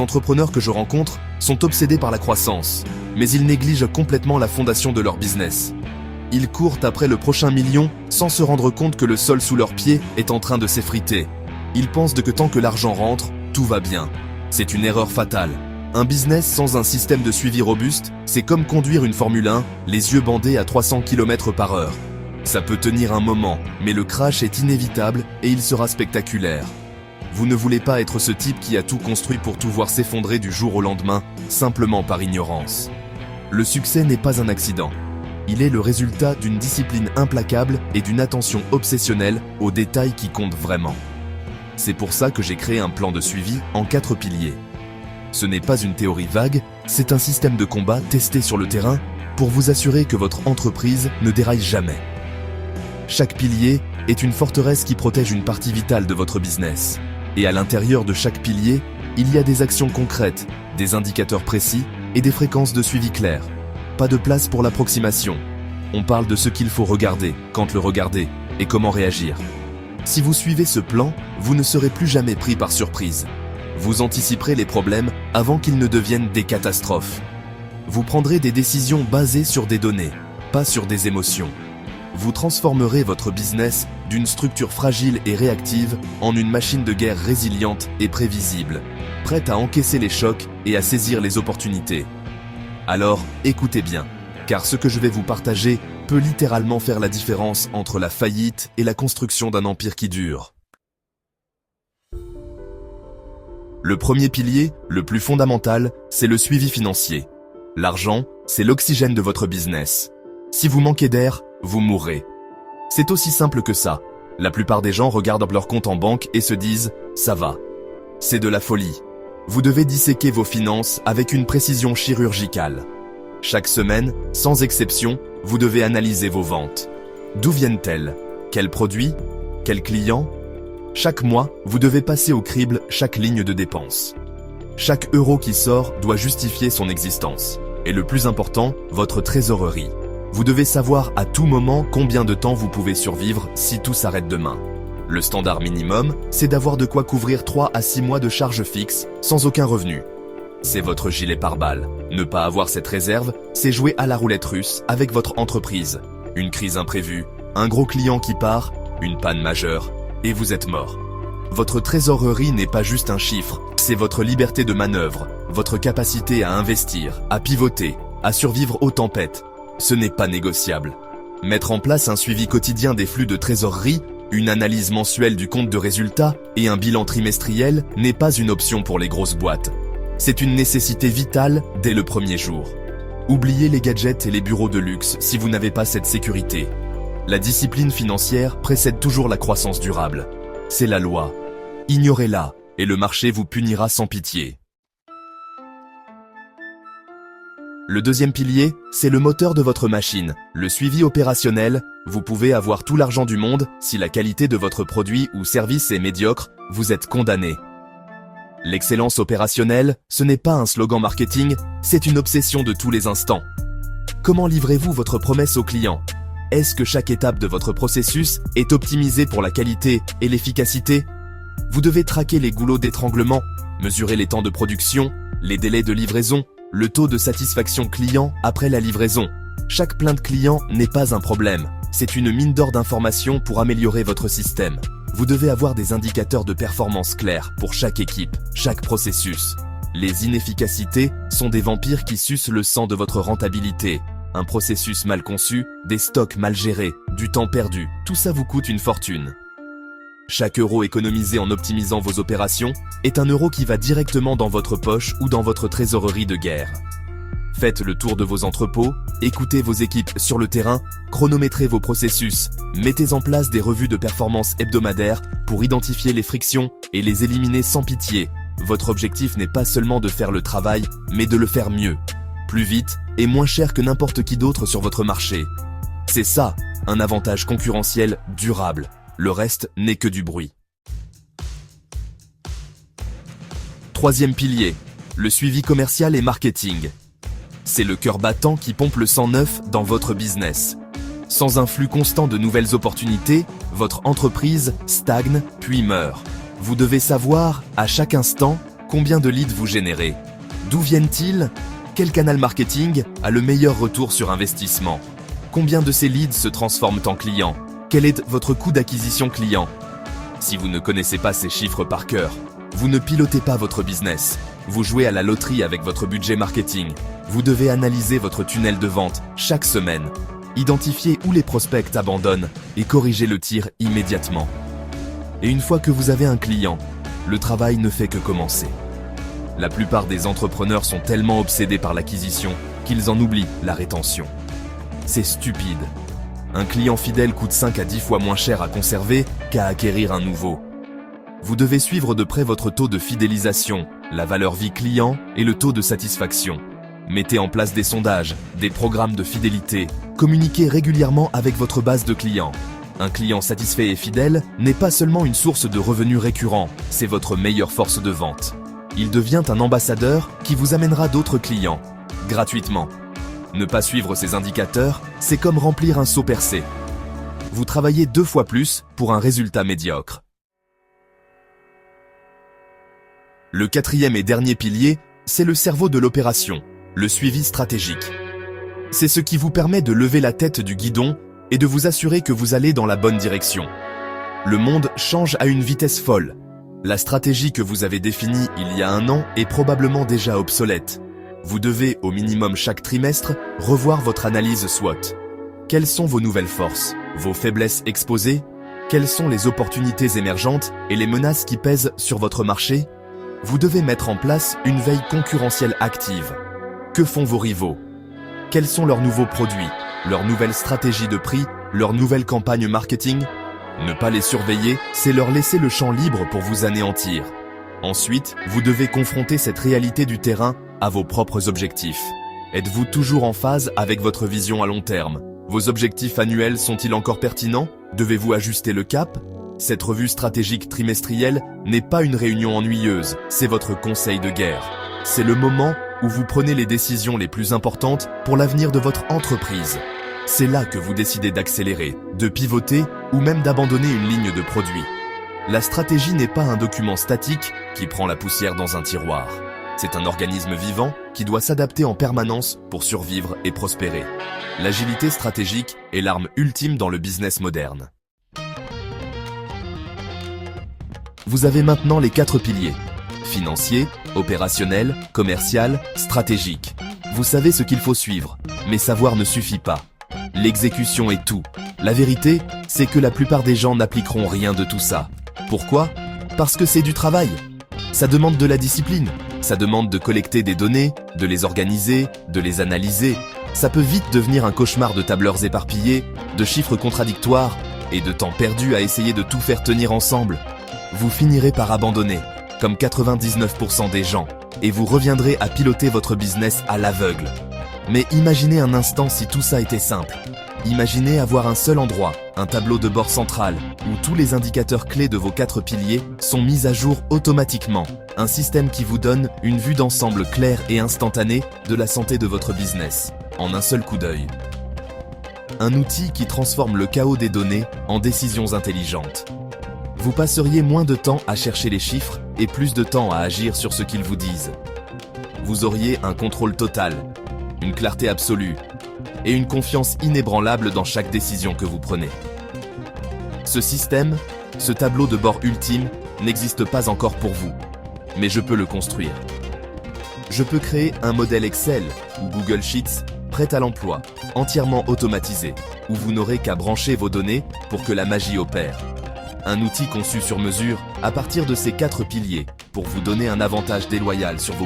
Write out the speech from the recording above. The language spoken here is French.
entrepreneurs que je rencontre sont obsédés par la croissance, mais ils négligent complètement la fondation de leur business. Ils courent après le prochain million sans se rendre compte que le sol sous leurs pieds est en train de s'effriter. Ils pensent que tant que l'argent rentre, tout va bien. C'est une erreur fatale. Un business sans un système de suivi robuste, c'est comme conduire une Formule 1, les yeux bandés à 300 km/h. Ça peut tenir un moment, mais le crash est inévitable et il sera spectaculaire. Vous ne voulez pas être ce type qui a tout construit pour tout voir s'effondrer du jour au lendemain, simplement par ignorance. Le succès n'est pas un accident. Il est le résultat d'une discipline implacable et d'une attention obsessionnelle aux détails qui comptent vraiment. C'est pour ça que j'ai créé un plan de suivi en 4 piliers. Ce n'est pas une théorie vague, c'est un système de combat testé sur le terrain pour vous assurer que votre entreprise ne déraille jamais. Chaque pilier est une forteresse qui protège une partie vitale de votre business. Et à l'intérieur de chaque pilier, il y a des actions concrètes, des indicateurs précis et des fréquences de suivi claires. Pas de place pour l'approximation. On parle de ce qu'il faut regarder, quand le regarder, et comment réagir. Si vous suivez ce plan, vous ne serez plus jamais pris par surprise. Vous anticiperez les problèmes avant qu'ils ne deviennent des catastrophes. Vous prendrez des décisions basées sur des données, pas sur des émotions. Vous transformerez votre business d'une structure fragile et réactive en une machine de guerre résiliente et prévisible, prête à encaisser les chocs et à saisir les opportunités. Alors, écoutez bien, car ce que je vais vous partager peut littéralement faire la différence entre la faillite et la construction d'un empire qui dure. Le premier pilier, le plus fondamental, c'est le suivi financier. L'argent, c'est l'oxygène de votre business. Si vous manquez d'air, vous mourrez. C'est aussi simple que ça. La plupart des gens regardent leur compte en banque et se disent « ça va ». C'est de la folie. Vous devez disséquer vos finances avec une précision chirurgicale. Chaque semaine, sans exception, vous devez analyser vos ventes. D'où viennent-elles? Quels produits? Quels clients? Chaque mois, vous devez passer au crible chaque ligne de dépense. Chaque euro qui sort doit justifier son existence. Et le plus important, votre trésorerie. Vous devez savoir à tout moment combien de temps vous pouvez survivre si tout s'arrête demain. Le standard minimum, c'est d'avoir de quoi couvrir 3 à 6 mois de charges fixes, sans aucun revenu. C'est votre gilet pare-balles. Ne pas avoir cette réserve, c'est jouer à la roulette russe avec votre entreprise. Une crise imprévue, un gros client qui part, une panne majeure, et vous êtes mort. Votre trésorerie n'est pas juste un chiffre, c'est votre liberté de manœuvre, votre capacité à investir, à pivoter, à survivre aux tempêtes. Ce n'est pas négociable. Mettre en place un suivi quotidien des flux de trésorerie, une analyse mensuelle du compte de résultats et un bilan trimestriel n'est pas une option pour les grosses boîtes. C'est une nécessité vitale dès le premier jour. Oubliez les gadgets et les bureaux de luxe si vous n'avez pas cette sécurité. La discipline financière précède toujours la croissance durable. C'est la loi. Ignorez-la et le marché vous punira sans pitié. Le deuxième pilier, c'est le moteur de votre machine, le suivi opérationnel. Vous pouvez avoir tout l'argent du monde, si la qualité de votre produit ou service est médiocre, vous êtes condamné. L'excellence opérationnelle, ce n'est pas un slogan marketing, c'est une obsession de tous les instants. Comment livrez-vous votre promesse au client? Est-ce que chaque étape de votre processus est optimisée pour la qualité et l'efficacité? Vous devez traquer les goulots d'étranglement, mesurer les temps de production, les délais de livraison, le taux de satisfaction client après la livraison. Chaque plainte client n'est pas un problème, c'est une mine d'or d'informations pour améliorer votre système. Vous devez avoir des indicateurs de performance clairs pour chaque équipe, chaque processus. Les inefficacités sont des vampires qui sucent le sang de votre rentabilité. Un processus mal conçu, des stocks mal gérés, du temps perdu, tout ça vous coûte une fortune. Chaque euro économisé en optimisant vos opérations est un euro qui va directement dans votre poche ou dans votre trésorerie de guerre. Faites le tour de vos entrepôts, écoutez vos équipes sur le terrain, chronométrez vos processus, mettez en place des revues de performance hebdomadaires pour identifier les frictions et les éliminer sans pitié. Votre objectif n'est pas seulement de faire le travail, mais de le faire mieux, plus vite et moins cher que n'importe qui d'autre sur votre marché. C'est ça, un avantage concurrentiel durable. Le reste n'est que du bruit. Troisième pilier, le suivi commercial et marketing. C'est le cœur battant qui pompe le sang neuf dans votre business. Sans un flux constant de nouvelles opportunités, votre entreprise stagne puis meurt. Vous devez savoir, à chaque instant, Combien de leads vous générez? D'où viennent-ils? Quel canal marketing a le meilleur retour sur investissement? Combien de ces leads se transforment en clients? Quel est votre coût d'acquisition client? Si vous ne connaissez pas ces chiffres par cœur, vous ne pilotez pas votre business. Vous jouez à la loterie avec votre budget marketing. Vous devez analyser votre tunnel de vente chaque semaine. Identifier où les prospects abandonnent et corriger le tir immédiatement. Et une fois que vous avez un client, le travail ne fait que commencer. La plupart des entrepreneurs sont tellement obsédés par l'acquisition qu'ils en oublient la rétention. C'est stupide. Un client fidèle coûte 5 à 10 fois moins cher à conserver qu'à acquérir un nouveau. Vous devez suivre de près votre taux de fidélisation, la valeur vie client et le taux de satisfaction. Mettez en place des sondages, des programmes de fidélité, communiquez régulièrement avec votre base de clients. Un client satisfait et fidèle n'est pas seulement une source de revenus récurrents, c'est votre meilleure force de vente. Il devient un ambassadeur qui vous amènera d'autres clients, gratuitement. Ne pas suivre ces indicateurs, c'est comme remplir un seau percé. Vous travaillez 2 fois plus pour un résultat médiocre. Le 4e et dernier pilier, c'est le cerveau de l'opération, le suivi stratégique. C'est ce qui vous permet de lever la tête du guidon et de vous assurer que vous allez dans la bonne direction. Le monde change à une vitesse folle. La stratégie que vous avez définie il y a 1 an est probablement déjà obsolète. Vous devez, au minimum chaque trimestre, revoir votre analyse SWOT. Quelles sont vos nouvelles forces, vos faiblesses exposées? Quelles sont les opportunités émergentes et les menaces qui pèsent sur votre marché? Vous devez mettre en place une veille concurrentielle active. Que font vos rivaux? Quels sont leurs nouveaux produits, leurs nouvelles stratégies de prix, leurs nouvelles campagnes marketing? Ne pas les surveiller, c'est leur laisser le champ libre pour vous anéantir. Ensuite, vous devez confronter cette réalité du terrain à vos propres objectifs. Êtes-vous toujours en phase avec votre vision à long terme? Vos objectifs annuels sont-ils encore pertinents? Devez-vous ajuster le cap? Cette revue stratégique trimestrielle n'est pas une réunion ennuyeuse, c'est votre conseil de guerre. C'est le moment où vous prenez les décisions les plus importantes pour l'avenir de votre entreprise. C'est là que vous décidez d'accélérer, de pivoter ou même d'abandonner une ligne de produit. La stratégie n'est pas un document statique qui prend la poussière dans un tiroir. C'est un organisme vivant qui doit s'adapter en permanence pour survivre et prospérer. L'agilité stratégique est l'arme ultime dans le business moderne. Vous avez maintenant les 4 piliers: financier, opérationnel, commercial, stratégique. Vous savez ce qu'il faut suivre, mais savoir ne suffit pas. L'exécution est tout. La vérité, c'est que la plupart des gens n'appliqueront rien de tout ça. Pourquoi? Parce que c'est du travail. Ça demande de la discipline. Ça demande de collecter des données, de les organiser, de les analyser. Ça peut vite devenir un cauchemar de tableurs éparpillés, de chiffres contradictoires et de temps perdu à essayer de tout faire tenir ensemble. Vous finirez par abandonner, comme 99% des gens, et vous reviendrez à piloter votre business à l'aveugle. Mais imaginez un instant si tout ça était simple. Imaginez avoir un seul endroit, un tableau de bord central, où tous les indicateurs clés de vos 4 piliers sont mis à jour automatiquement. Un système qui vous donne une vue d'ensemble claire et instantanée de la santé de votre business, en un seul coup d'œil. Un outil qui transforme le chaos des données en décisions intelligentes. Vous passeriez moins de temps à chercher les chiffres et plus de temps à agir sur ce qu'ils vous disent. Vous auriez un contrôle total, une clarté absolue et une confiance inébranlable dans chaque décision que vous prenez. Ce système, ce tableau de bord ultime, n'existe pas encore pour vous, mais je peux le construire. Je peux créer un modèle Excel ou Google Sheets prêt à l'emploi, entièrement automatisé, où vous n'aurez qu'à brancher vos données pour que la magie opère. Un outil conçu sur mesure à partir de ces 4 piliers pour vous donner un avantage déloyal sur vos